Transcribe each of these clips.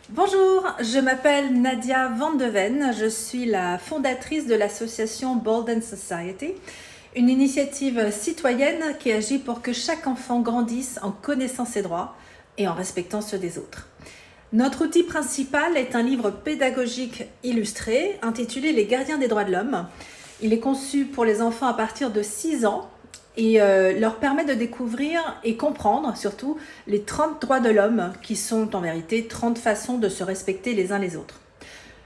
Bonjour, je m'appelle Nadia Van de Ven, je suis la fondatrice de l'association Bolden Society, une initiative citoyenne qui agit pour que chaque enfant grandisse en connaissant ses droits et en respectant ceux des autres. Notre outil principal est un livre pédagogique illustré intitulé Les gardiens des droits de l'homme. Il est conçu pour les enfants à partir de 6 ans et leur permet de découvrir et comprendre surtout les 30 droits de l'homme qui sont en vérité 30 façons de se respecter les uns les autres.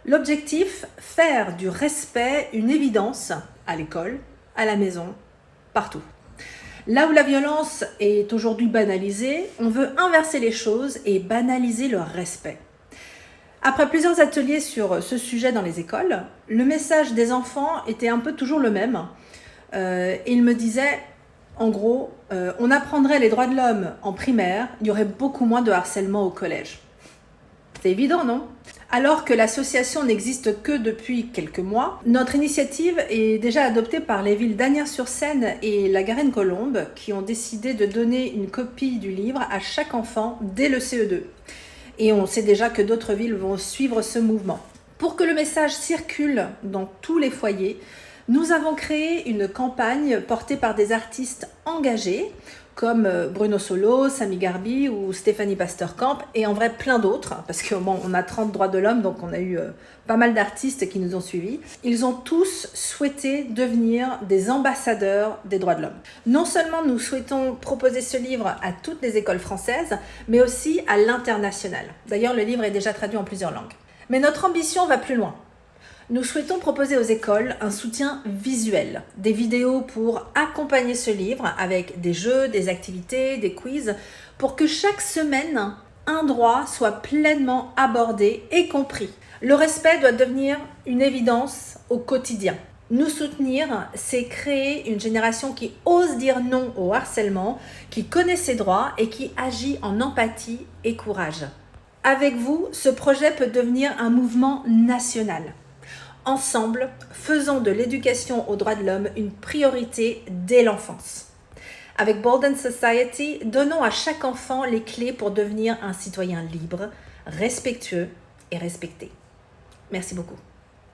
L'objectif, faire du respect une évidence à l'école, à la maison, partout. Là où la violence est aujourd'hui banalisée, on veut inverser les choses et banaliser le respect. Après plusieurs ateliers sur ce sujet dans les écoles, le message des enfants était un peu toujours le même. Et ils me disaient, en gros, on apprendrait les droits de l'homme en primaire, il y aurait beaucoup moins de harcèlement au collège. C'est évident, non ? Alors que l'association n'existe que depuis quelques mois, notre initiative est déjà adoptée par les villes d'Asnières-sur-Seine et la Garenne-Colombes qui ont décidé de donner une copie du livre à chaque enfant dès le CE2. Et on sait déjà que d'autres villes vont suivre ce mouvement. Pour que le message circule dans tous les foyers, nous avons créé une campagne portée par des artistes engagés comme Bruno Solo, Samy Garbi ou Stéphanie Pasterkamp et en vrai plein d'autres parce qu'on a 30 droits de l'homme donc on a eu pas mal d'artistes qui nous ont suivis. Ils ont tous souhaité devenir des ambassadeurs des droits de l'homme. Non seulement nous souhaitons proposer ce livre à toutes les écoles françaises mais aussi à l'international. D'ailleurs le livre est déjà traduit en plusieurs langues. Mais notre ambition va plus loin. Nous souhaitons proposer aux écoles un soutien visuel, des vidéos pour accompagner ce livre avec des jeux, des activités, des quiz, pour que chaque semaine, un droit soit pleinement abordé et compris. Le respect doit devenir une évidence au quotidien. Nous soutenir, c'est créer une génération qui ose dire non au harcèlement, qui connaît ses droits et qui agit en empathie et courage. Avec vous, ce projet peut devenir un mouvement national. Ensemble, faisons de l'éducation aux droits de l'homme une priorité dès l'enfance. Avec Bolden Society, donnons à chaque enfant les clés pour devenir un citoyen libre, respectueux et respecté. Merci beaucoup.